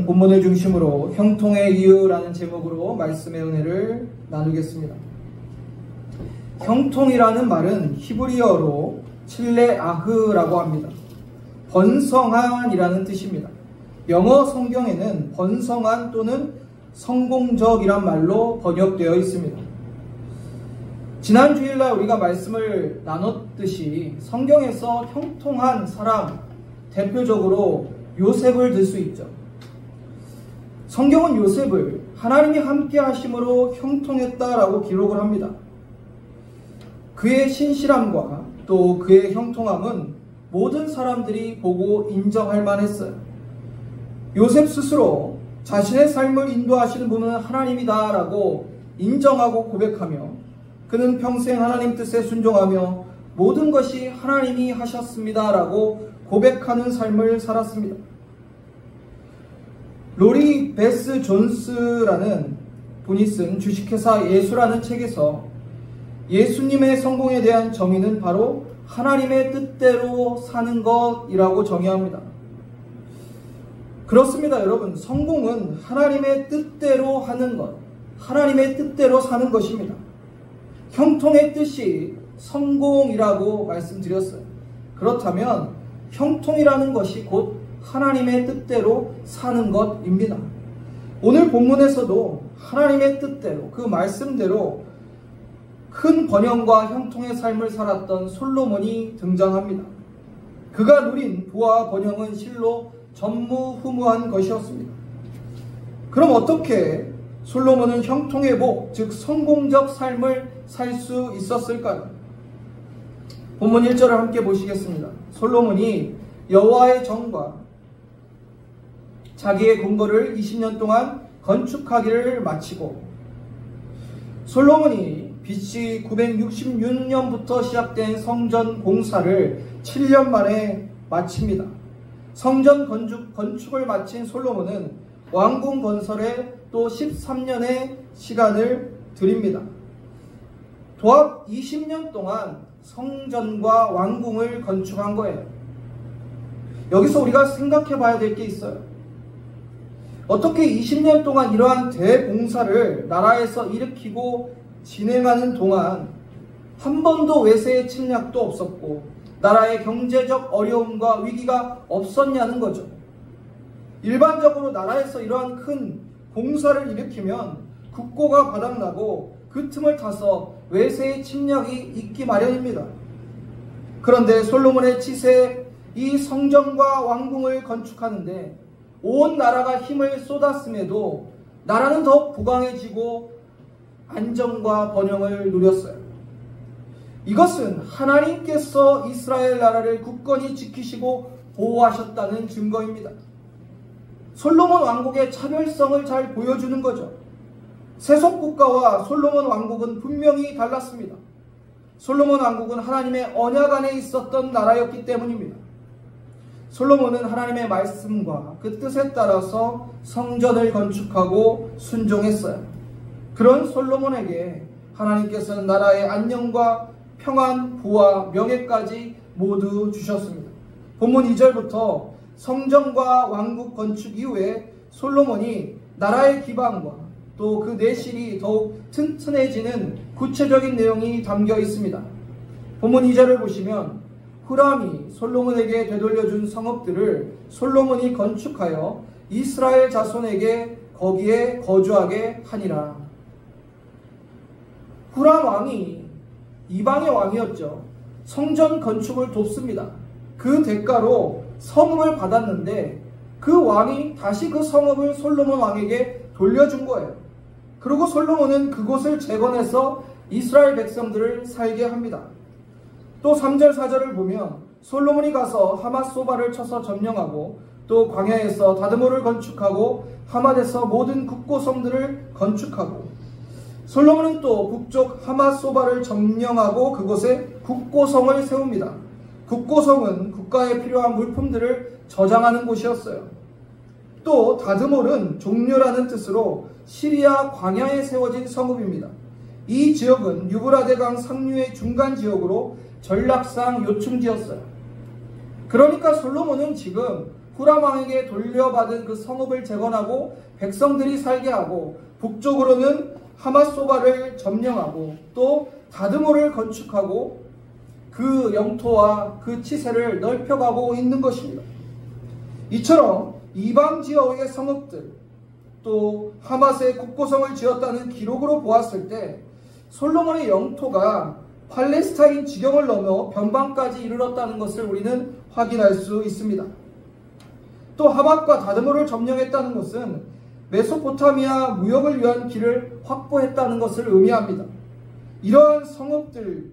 본문을 중심으로 형통의 이유라는 제목으로 말씀의 은혜를 나누겠습니다. 형통이라는 말은 히브리어로 칠레아흐라고 합니다. 번성한이라는 뜻입니다. 영어 성경에는 번성한 또는 성공적이란 말로 번역되어 있습니다. 지난 주일날 우리가 말씀을 나눴듯이 성경에서 형통한 사람, 대표적으로 요셉을 들 수 있죠. 성경은 요셉을 하나님이 함께 하심으로 형통했다라고 기록을 합니다. 그의 신실함과 또 그의 형통함은 모든 사람들이 보고 인정할 만했어요. 요셉 스스로 자신의 삶을 인도하시는 분은 하나님이다 라고 인정하고 고백하며 그는 평생 하나님 뜻에 순종하며 모든 것이 하나님이 하셨습니다 라고 고백하는 삶을 살았습니다. 로리 베스 존스라는 분이 쓴 주식회사 예수라는 책에서 예수님의 성공에 대한 정의는 바로 하나님의 뜻대로 사는 것이라고 정의합니다. 그렇습니다, 여러분. 성공은 하나님의 뜻대로 하는 것, 하나님의 뜻대로 사는 것입니다. 형통의 뜻이 성공이라고 말씀드렸어요. 그렇다면 형통이라는 것이 곧 하나님의 뜻대로 사는 것입니다. 오늘 본문에서도 하나님의 뜻대로 그 말씀대로 큰 번영과 형통의 삶을 살았던 솔로몬이 등장합니다. 그가 누린 부와 번영은 실로 전무후무한 것이었습니다. 그럼 어떻게 솔로몬은 형통의 복, 즉 성공적 삶을 살 수 있었을까요? 본문 1절을 함께 보시겠습니다. 솔로몬이 여호와의 정과 자기의 궁궐을 20년 동안 건축하기를 마치고, 솔로몬이 BC 966년부터 시작된 성전 공사를 7년 만에 마칩니다. 성전 건축을 마친 솔로몬은 왕궁 건설에 또 13년의 시간을 들입니다. 도합 20년 동안 성전과 왕궁을 건축한 거예요. 여기서 우리가 생각해 봐야 될 게 있어요. 어떻게 20년 동안 이러한 대공사를 나라에서 일으키고 진행하는 동안 한 번도 외세의 침략도 없었고 나라의 경제적 어려움과 위기가 없었냐는 거죠. 일반적으로 나라에서 이러한 큰 공사를 일으키면 국고가 바닥나고 그 틈을 타서 외세의 침략이 있기 마련입니다. 그런데 솔로몬의 치세에 이 성전과 왕궁을 건축하는데 온 나라가 힘을 쏟았음에도 나라는 더욱 부강해지고 안정과 번영을 누렸어요. 이것은 하나님께서 이스라엘 나라를 굳건히 지키시고 보호하셨다는 증거입니다. 솔로몬 왕국의 차별성을 잘 보여주는 거죠. 세속국가와 솔로몬 왕국은 분명히 달랐습니다. 솔로몬 왕국은 하나님의 언약 안에 있었던 나라였기 때문입니다. 솔로몬은 하나님의 말씀과 그 뜻에 따라서 성전을 건축하고 순종했어요. 그런 솔로몬에게 하나님께서는 나라의 안녕과 평안, 부와 명예까지 모두 주셨습니다. 본문 2절부터 성전과 왕국 건축 이후에 솔로몬이 나라의 기반과 또 그 내실이 더욱 튼튼해지는 구체적인 내용이 담겨 있습니다. 본문 2절을 보시면 후람이 솔로몬에게 되돌려준 성읍들을 솔로몬이 건축하여 이스라엘 자손에게 거기에 거주하게 하니라. 후람 왕이 이방의 왕이었죠. 성전 건축을 돕습니다. 그 대가로 성읍을 받았는데 그 왕이 다시 그 성읍을 솔로몬 왕에게 돌려준 거예요. 그리고 솔로몬은 그곳을 재건해서 이스라엘 백성들을 살게 합니다. 또 3절 4절을 보면 솔로몬이 가서 하맛소바를 쳐서 점령하고 또 광야에서 다드모를 건축하고 하맛에서 모든 국고성들을 건축하고, 솔로몬은 또 북쪽 하맛소바를 점령하고 그곳에 국고성을 세웁니다. 국고성은 국가에 필요한 물품들을 저장하는 곳이었어요. 또 다드몰은 종려라는 뜻으로 시리아 광야에 세워진 성읍입니다. 이 지역은 유브라데강 상류의 중간 지역으로 전략상 요충지였어요. 그러니까 솔로몬은 지금 후람 왕에게 돌려받은 그 성읍을 재건하고 백성들이 살게 하고, 북쪽으로는 하맛소바를 점령하고 또 다드모를 건축하고 그 영토와 그 치세를 넓혀가고 있는 것입니다. 이처럼 이방 지역의 성읍들, 또 하맛의 국고성을 지었다는 기록으로 보았을 때 솔로몬의 영토가 팔레스타인 지경을 넘어 변방까지 이르렀다는 것을 우리는 확인할 수 있습니다. 또 하맛과 다드모를 점령했다는 것은 메소포타미아 무역을 위한 길을 확보했다는 것을 의미합니다. 이러한 성읍들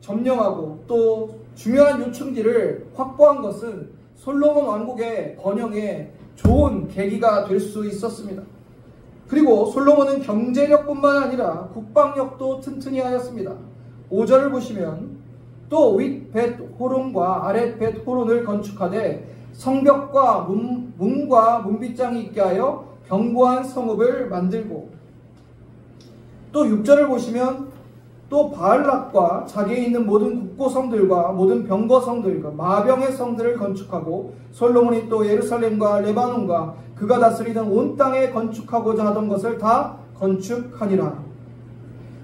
점령하고 또 중요한 요충지를 확보한 것은 솔로몬 왕국의 번영에 좋은 계기가 될 수 있었습니다. 그리고 솔로몬은 경제력뿐만 아니라 국방력도 튼튼히 하였습니다. 5절을 보시면 또 윗벳호론과 아랫벳호론을 건축하되 성벽과 문과 문빗장이 있게 하여 견고한 성읍을 만들고, 또 6절을 보시면 또 바알락과 자기에 있는 모든 국고성들과 모든 병거성들과 마병의 성들을 건축하고, 솔로몬이 또 예루살렘과 레바논과 그가 다스리던 온 땅에 건축하고자 하던 것을 다 건축하니라.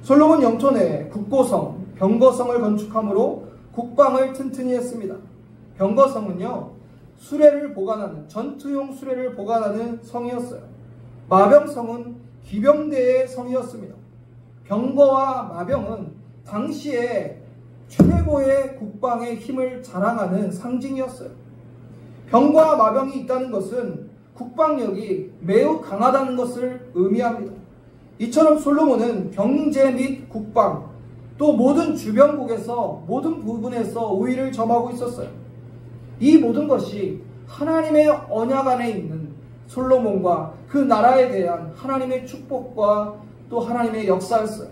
솔로몬 영토 내 국고성, 병거성을 건축함으로 국방을 튼튼히 했습니다. 병거성은요, 수레를 보관하는, 전투용 수레를 보관하는 성이었어요. 마병성은 기병대의 성이었습니다. 병거와 마병은 당시에 최고의 국방의 힘을 자랑하는 상징이었어요. 병거와 마병이 있다는 것은 국방력이 매우 강하다는 것을 의미합니다. 이처럼 솔로몬은 경제 및 국방, 또 모든 주변국에서 모든 부분에서 우위를 점하고 있었어요. 이 모든 것이 하나님의 언약 안에 있는 솔로몬과 그 나라에 대한 하나님의 축복과 또 하나님의 역사였어요.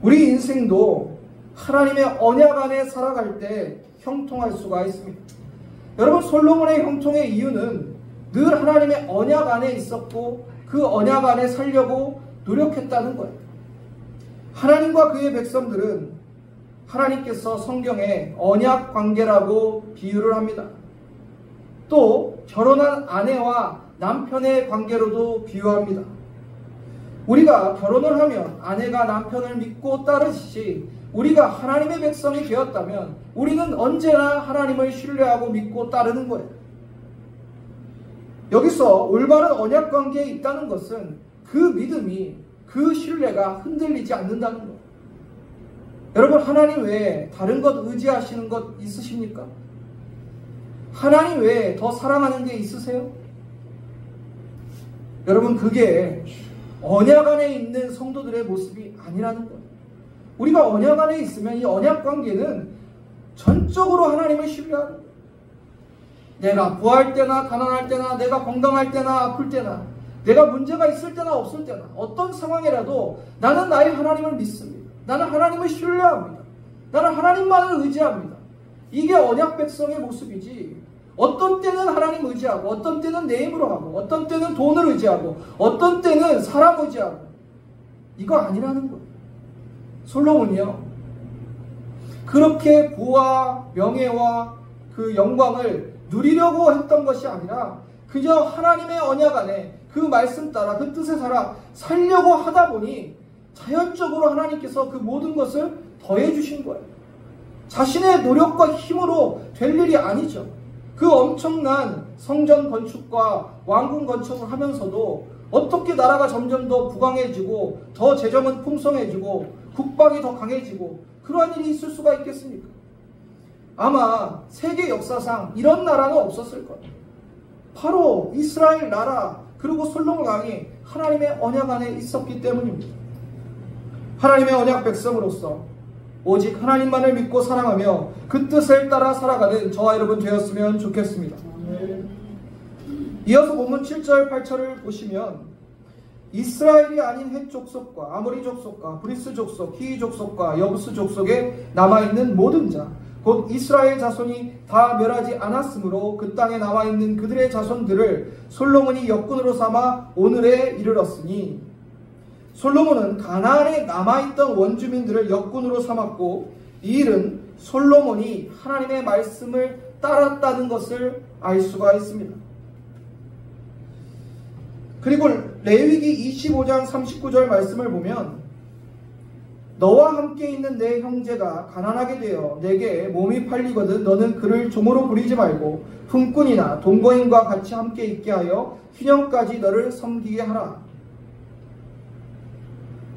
우리 인생도 하나님의 언약 안에 살아갈 때 형통할 수가 있습니다. 여러분, 솔로몬의 형통의 이유는 늘 하나님의 언약 안에 있었고 그 언약 안에 살려고 노력했다는 거예요. 하나님과 그의 백성들은 하나님께서 성경에 언약 관계라고 비유를 합니다. 또 결혼한 아내와 남편의 관계로도 비유합니다. 우리가 결혼을 하면 아내가 남편을 믿고 따르듯이 우리가 하나님의 백성이 되었다면 우리는 언제나 하나님을 신뢰하고 믿고 따르는 거예요. 여기서 올바른 언약 관계에 있다는 것은 그 믿음이, 그 신뢰가 흔들리지 않는다는 거예요. 여러분, 하나님 외에 다른 것 의지하시는 것 있으십니까? 하나님 외에 더 사랑하는 게 있으세요? 여러분, 그게 언약 안에 있는 성도들의 모습이 아니라는 거예요. 우리가 언약 안에 있으면 이 언약 관계는 전적으로 하나님을 신뢰하는 거예요. 내가 부할 때나 가난할 때나, 내가 건강할 때나 아플 때나, 내가 문제가 있을 때나 없을 때나, 어떤 상황이라도 나는 나의 하나님을 믿습니다. 나는 하나님을 신뢰합니다. 나는 하나님만을 의지합니다. 이게 언약 백성의 모습이지, 어떤 때는 하나님 의지하고, 어떤 때는 내 힘으로 하고, 어떤 때는 돈을 의지하고, 어떤 때는 사람 의지하고, 이거 아니라는 거예요. 솔로몬이요, 그렇게 부와 명예와 그 영광을 누리려고 했던 것이 아니라 그저 하나님의 언약 안에 그 말씀 따라 그 뜻에 따라 살려고 하다 보니 자연적으로 하나님께서 그 모든 것을 더해 주신 거예요. 자신의 노력과 힘으로 될 일이 아니죠. 그 엄청난 성전 건축과 왕궁 건축을 하면서도 어떻게 나라가 점점 더 부강해지고 더 재정은 풍성해지고 국방이 더 강해지고 그러한 일이 있을 수가 있겠습니까? 아마 세계 역사상 이런 나라는 없었을 거예요. 바로 이스라엘 나라, 그리고 솔로몬 왕이 하나님의 언약 안에 있었기 때문입니다. 하나님의 언약 백성으로서 오직 하나님만을 믿고 사랑하며 그 뜻을 따라 살아가는 저와 여러분 되었으면 좋겠습니다. 이어서 본문 7절 8절을 보시면 이스라엘이 아닌 헷 족속과 아모리 족속과 브리스 족속, 히위 족속과 여부스 족속에 남아있는 모든 자, 곧 이스라엘 자손이 다 멸하지 않았으므로 그 땅에 남아있는 그들의 자손들을 솔로몬이 역군으로 삼아 오늘에 이르렀으니, 솔로몬은 가나안에 남아있던 원주민들을 역군으로 삼았고 이 일은 솔로몬이 하나님의 말씀을 따랐다는 것을 알 수가 있습니다. 그리고 레위기 25장 39절 말씀을 보면 너와 함께 있는 내 형제가 가난하게 되어 내게 몸이 팔리거든 너는 그를 종으로 부리지 말고 품꾼이나 동거인과 같이 함께 있게 하여 희년까지 너를 섬기게 하라.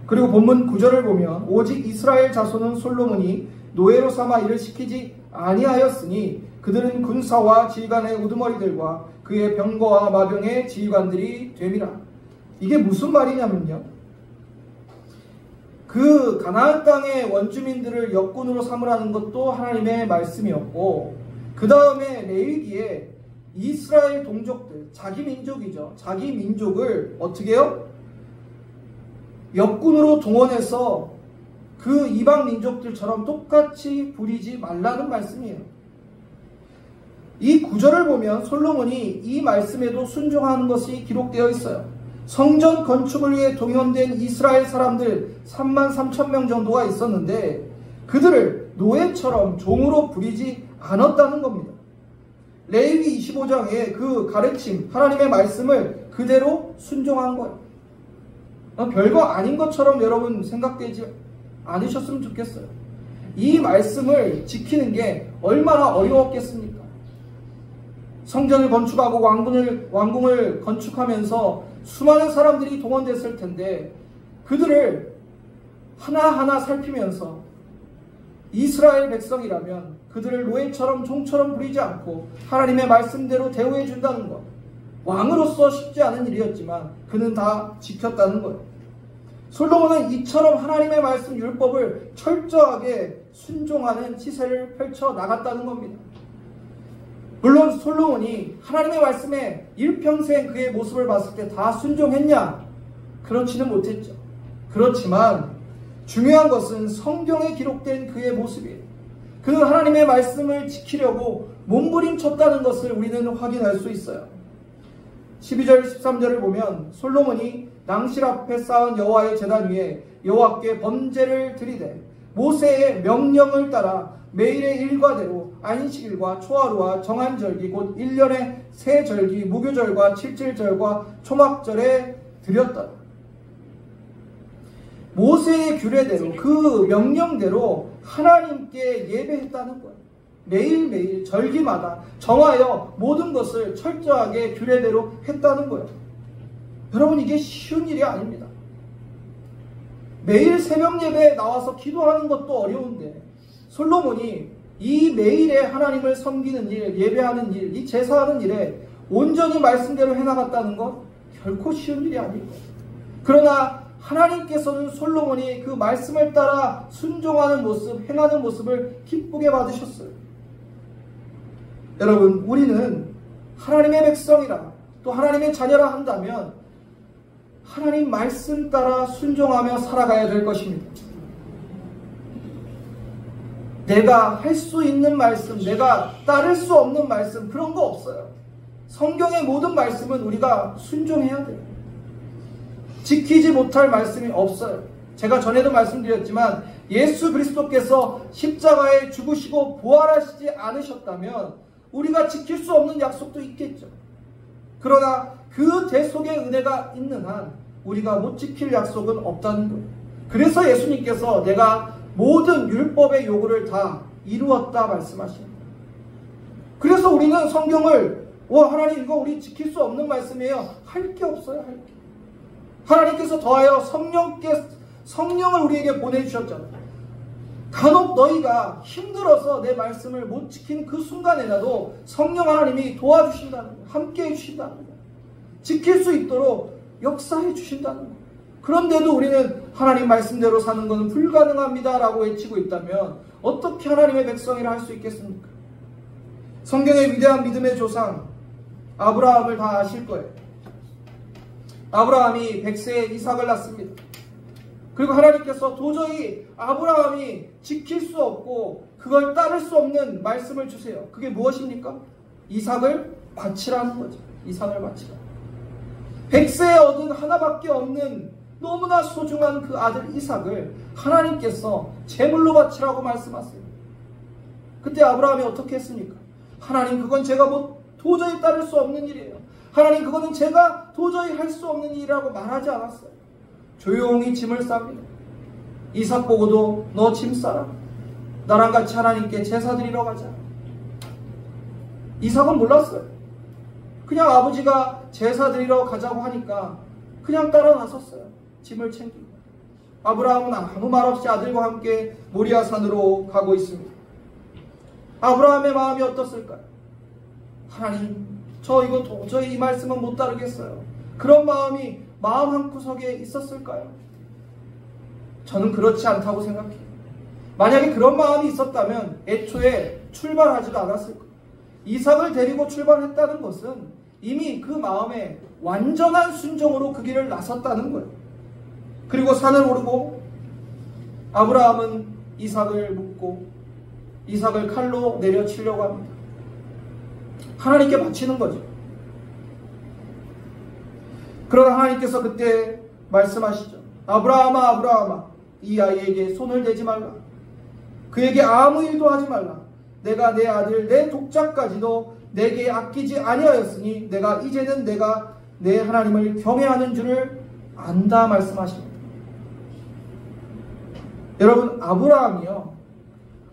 그리고 본문 9절을 보면 오직 이스라엘 자손은 솔로몬이 노예로 삼아 일을 시키지 아니하였으니 그들은 군사와 지휘관의 우두머리들과 그의 병거와 마병의 지휘관들이 됨이라. 이게 무슨 말이냐면요, 그 가나안 땅의 원주민들을 역군으로 삼으라는 것도 하나님의 말씀이었고, 그 다음에 레위기에 이스라엘 동족들, 자기 민족이죠, 자기 민족을 어떻게 해요? 역군으로 동원해서 그 이방 민족들처럼 똑같이 부리지 말라는 말씀이에요. 이 구절을 보면 솔로몬이 이 말씀에도 순종하는 것이 기록되어 있어요. 성전 건축을 위해 동원된 이스라엘 사람들 33,000명 정도가 있었는데 그들을 노예처럼 종으로 부리지 않았다는 겁니다. 레위기 25장의 그 가르침, 하나님의 말씀을 그대로 순종한 거예요. 별거 아닌 것처럼 여러분 생각되지 않으셨으면 좋겠어요. 이 말씀을 지키는 게 얼마나 어려웠겠습니까? 성전을 건축하고 왕궁을 건축하면서 수많은 사람들이 동원됐을 텐데 그들을 하나하나 살피면서 이스라엘 백성이라면 그들을 노예처럼 종처럼 부리지 않고 하나님의 말씀대로 대우해 준다는 것, 왕으로서 쉽지 않은 일이었지만 그는 다 지켰다는 거예요. 솔로몬은 이처럼 하나님의 말씀 율법을 철저하게 순종하는 시세를 펼쳐 나갔다는 겁니다. 물론 솔로몬이 하나님의 말씀에 일평생 그의 모습을 봤을 때 다 순종했냐? 그렇지는 못했죠. 그렇지만 중요한 것은 성경에 기록된 그의 모습이에요. 그는 하나님의 말씀을 지키려고 몸부림쳤다는 것을 우리는 확인할 수 있어요. 12절 13절을 보면 솔로몬이 낭실 앞에 쌓은 여호와의 제단 위에 여호와께 번제를 드리되 모세의 명령을 따라 매일의 일과대로 안식일과 초하루와 정한 절기 곧 1년의 새 절기 무교절과 칠칠절과 초막절에 드렸다. 모세의 규례대로 그 명령대로 하나님께 예배했다는 거예요. 매일매일 절기마다 정하여 모든 것을 철저하게 규례대로 했다는 거예요. 여러분, 이게 쉬운 일이 아닙니다. 매일 새벽 예배에 나와서 기도하는 것도 어려운데 솔로몬이 이 매일에 하나님을 섬기는 일, 예배하는 일, 이 제사하는 일에 온전히 말씀대로 해나갔다는 것 결코 쉬운 일이 아닙니다. 그러나 하나님께서는 솔로몬이 그 말씀을 따라 순종하는 모습, 행하는 모습을 기쁘게 받으셨어요. 여러분, 우리는 하나님의 백성이라 또 하나님의 자녀라 한다면 하나님 말씀 따라 순종하며 살아가야 될 것입니다. 내가 할 수 있는 말씀, 내가 따를 수 없는 말씀, 그런 거 없어요. 성경의 모든 말씀은 우리가 순종해야 돼요. 지키지 못할 말씀이 없어요. 제가 전에도 말씀드렸지만 예수 그리스도께서 십자가에 죽으시고 부활하시지 않으셨다면 우리가 지킬 수 없는 약속도 있겠죠. 그러나 그 대속의 은혜가 있는 한 우리가 못 지킬 약속은 없다는 거예요. 그래서 예수님께서 내가 모든 율법의 요구를 다 이루었다 말씀하십니다. 그래서 우리는 성경을 하나님 이거 우리 지킬 수 없는 말씀이에요. 할 게 없어요. 할 게. 하나님께서 더하여 성령을 우리에게 보내주셨잖아요. 간혹 너희가 힘들어서 내 말씀을 못 지키는 그 순간에라도 성령 하나님이 도와주신다는 거예요. 함께 해주신다는 거예요. 지킬 수 있도록 역사해 주신다는 거예요. 그런데도 우리는 하나님 말씀대로 사는 것은 불가능합니다 라고 외치고 있다면 어떻게 하나님의 백성이라 할 수 있겠습니까? 성경의 위대한 믿음의 조상 아브라함을 다 아실 거예요. 아브라함이 100세에 이삭을 낳습니다. 그리고 하나님께서 도저히 아브라함이 지킬 수 없고 그걸 따를 수 없는 말씀을 주세요. 그게 무엇입니까? 이삭을 바치라는 거죠. 이삭을 바치라. 100세에 얻은 하나밖에 없는 너무나 소중한 그 아들 이삭을 하나님께서 제물로 바치라고 말씀하세요. 그때 아브라함이 어떻게 했습니까? 하나님, 그건 제가 못 도저히 따를 수 없는 일이에요. 하나님, 그거는 제가 도저히 할 수 없는 일이라고 말하지 않았어요. 조용히 짐을 쌉니다. 이삭 보고도 너 짐 싸라. 나랑 같이 하나님께 제사 드리러 가자. 이삭은 몰랐어요. 그냥 아버지가 제사 드리러 가자고 하니까 그냥 따라 나섰어요. 짐을 챙기고. 아브라함은 아무 말 없이 아들과 함께 모리아 산으로 가고 있습니다. 아브라함의 마음이 어떻을까요? 하나님, 저 이거 도저히 이 말씀은 못 따르겠어요. 그런 마음이 마음 한구석에 있었을까요? 저는 그렇지 않다고 생각해요. 만약에 그런 마음이 있었다면 애초에 출발하지도 않았을 거예요. 이삭을 데리고 출발했다는 것은 이미 그 마음에 완전한 순종으로 그 길을 나섰다는 거예요. 그리고 산을 오르고 아브라함은 이삭을 묶고 이삭을 칼로 내려치려고 합니다. 하나님께 바치는 거죠. 그러나 하나님께서 그때 말씀하시죠. 아브라함아, 아브라함아, 이 아이에게 손을 대지 말라. 그에게 아무 일도 하지 말라. 내가 내 아들 내 독자까지도 내게 아끼지 아니하였으니 내가 이제는 내가 내 하나님을 경외하는 줄을 안다 말씀하십니다. 여러분, 아브라함이요,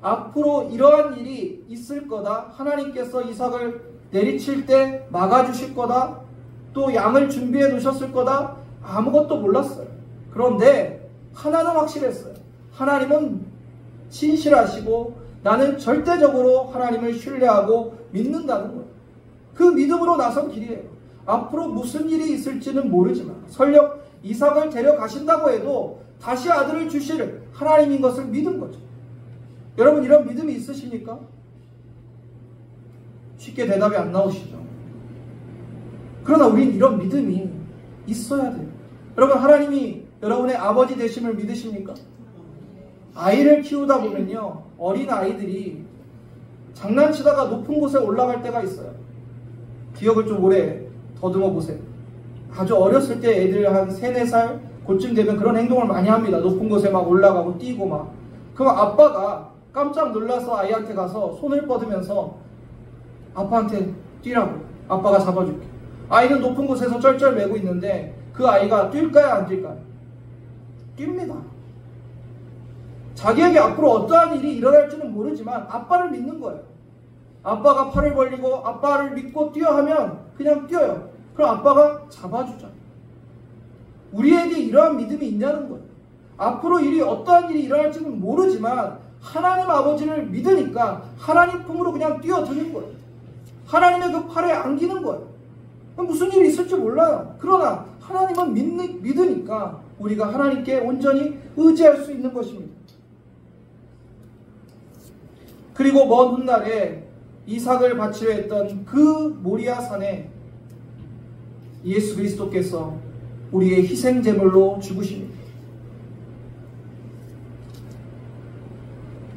앞으로 이러한 일이 있을 거다, 하나님께서 이삭을 내리칠 때 막아주실 거다, 또 양을 준비해 놓으셨을 거다, 아무것도 몰랐어요. 그런데 하나는 확실했어요. 하나님은 신실하시고 나는 절대적으로 하나님을 신뢰하고 믿는다는 거예요. 그 믿음으로 나선 길이에요. 앞으로 무슨 일이 있을지는 모르지만 설령 이삭을 데려가신다고 해도 다시 아들을 주실 하나님인 것을 믿은 거죠. 여러분, 이런 믿음이 있으십니까? 쉽게 대답이 안 나오시죠. 그러나 우린 이런 믿음이 있어야 돼요. 여러분, 하나님이 여러분의 아버지 되심을 믿으십니까? 아이를 키우다 보면요, 어린 아이들이 장난치다가 높은 곳에 올라갈 때가 있어요. 기억을 좀 오래 더듬어 보세요. 아주 어렸을 때 애들 한 3, 4살 그쯤 되면 그런 행동을 많이 합니다. 높은 곳에 막 올라가고 뛰고 막. 그럼 아빠가 깜짝 놀라서 아이한테 가서 손을 뻗으면서 아빠한테 뛰라고, 아빠가 잡아줄게. 아이는 높은 곳에서 쩔쩔매고 있는데 그 아이가 뛸까요, 안 뛸까요? 뜁니다. 자기에게 앞으로 어떠한 일이 일어날지는 모르지만 아빠를 믿는 거예요. 아빠가 팔을 벌리고 아빠를 믿고 뛰어 하면 그냥 뛰어요. 그럼 아빠가 잡아주죠. 우리에게 이러한 믿음이 있냐는 거예요. 앞으로 어떠한 일이 일어날지는 모르지만 하나님 아버지를 믿으니까 하나님 품으로 그냥 뛰어드는 거예요. 하나님의 그 팔에 안기는 거예요. 무슨 일이 있을지 몰라요. 그러나 하나님은 믿으니까 우리가 하나님께 온전히 의지할 수 있는 것입니다. 그리고 먼 훗날에 이삭을 바치려 했던 그 모리아 산에 예수 그리스도께서 우리의 희생제물로 죽으십니다.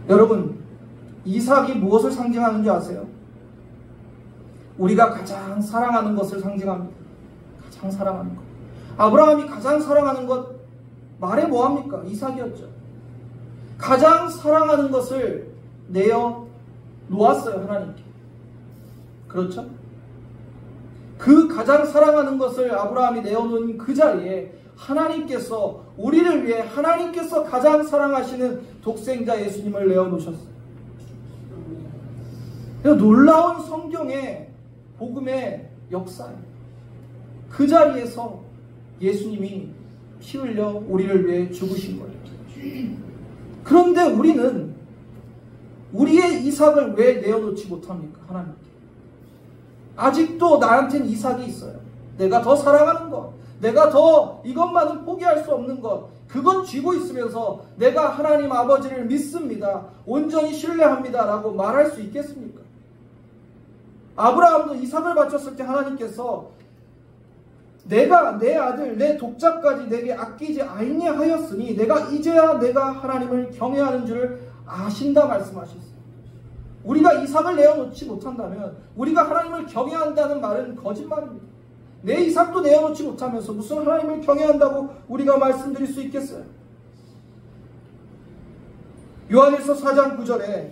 여러분, 이삭이 무엇을 상징하는 줄 아세요? 우리가 가장 사랑하는 것을 상징합니다. 가장 사랑하는 것. 아브라함이 가장 사랑하는 것 말해 뭐합니까? 이삭이었죠. 가장 사랑하는 것을 내어 놓았어요, 하나님께. 그렇죠? 그 가장 사랑하는 것을 아브라함이 내어놓은 그 자리에 하나님께서 우리를 위해 하나님께서 가장 사랑하시는 독생자 예수님을 내어놓으셨어요. 놀라운 성경의 복음의 역사예요. 그 자리에서 예수님이 피 흘려 우리를 위해 죽으신 거예요. 그런데 우리는 우리의 이삭을 왜 내어놓지 못합니까? 하나님께. 아직도 나한테는 이삭이 있어요. 내가 더 사랑하는 것, 내가 더 이것만은 포기할 수 없는 것, 그것 쥐고 있으면서 내가 하나님 아버지를 믿습니다, 온전히 신뢰합니다 라고 말할 수 있겠습니까? 아브라함도 이삭을 바쳤을 때 하나님께서 내가 내 아들 내 독자까지 내게 아끼지 아니하였으니 내가 이제야 내가 하나님을 경외하는 줄을 아신다 말씀하셨어요. 우리가 이삭을 내어놓지 못한다면 우리가 하나님을 경외한다는 말은 거짓말입니다. 내 이삭도 내어놓지 못하면서 무슨 하나님을 경외한다고 우리가 말씀드릴 수 있겠어요? 요한일서 4장 9절에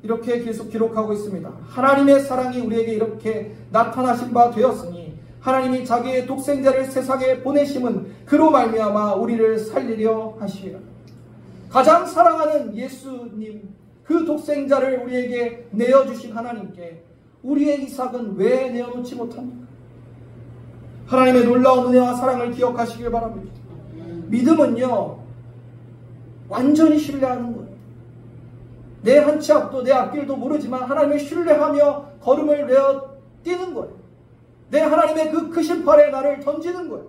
이렇게 계속 기록하고 있습니다. 하나님의 사랑이 우리에게 이렇게 나타나신 바 되었으니 하나님이 자기의 독생자를 세상에 보내심은 그로 말미암아 우리를 살리려 하심이라. 가장 사랑하는 예수님, 그 독생자를 우리에게 내어주신 하나님께 우리의 이삭은 왜 내어놓지 못합니까? 하나님의 놀라운 은혜와 사랑을 기억하시길 바랍니다. 믿음은요, 완전히 신뢰하는 거예요. 내 한 치 앞도 내 앞길도 모르지만 하나님을 신뢰하며 걸음을 내어 뛰는 거예요. 내 하나님의 그 크신 팔에 나를 던지는 거예요.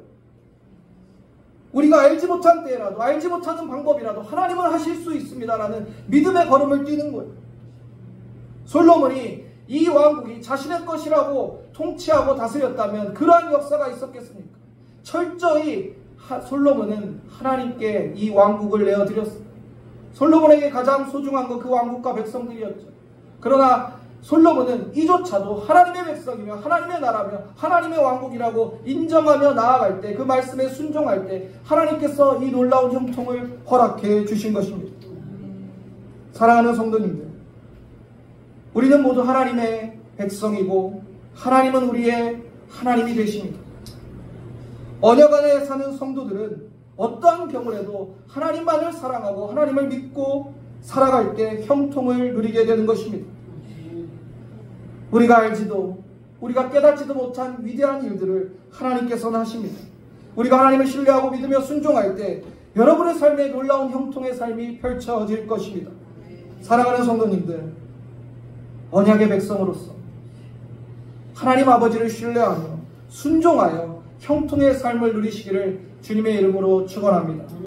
우리가 알지 못한 때라도, 알지 못하는 방법이라도 하나님은 하실 수 있습니다라는 믿음의 걸음을 뛰는 거예요. 솔로몬이 이 왕국이 자신의 것이라고 통치하고 다스렸다면 그러한 역사가 있었겠습니까? 철저히 솔로몬은 하나님께 이 왕국을 내어드렸습니다. 솔로몬에게 가장 소중한 건 그 왕국과 백성들이었죠. 그러나 솔로몬은 이조차도 하나님의 백성이며 하나님의 나라며 하나님의 왕국이라고 인정하며 나아갈 때, 그 말씀에 순종할 때 하나님께서 이 놀라운 형통을 허락해 주신 것입니다. 사랑하는 성도님들, 우리는 모두 하나님의 백성이고 하나님은 우리의 하나님이 되십니다. 언약 안에 사는 성도들은 어떠한 경우라도 하나님만을 사랑하고 하나님을 믿고 살아갈 때 형통을 누리게 되는 것입니다. 우리가 알지도 우리가 깨닫지도 못한 위대한 일들을 하나님께서는 하십니다. 우리가 하나님을 신뢰하고 믿으며 순종할 때 여러분의 삶에 놀라운 형통의 삶이 펼쳐질 것입니다. 사랑하는 성도님들, 언약의 백성으로서 하나님 아버지를 신뢰하며 순종하여 형통의 삶을 누리시기를 주님의 이름으로 축원합니다.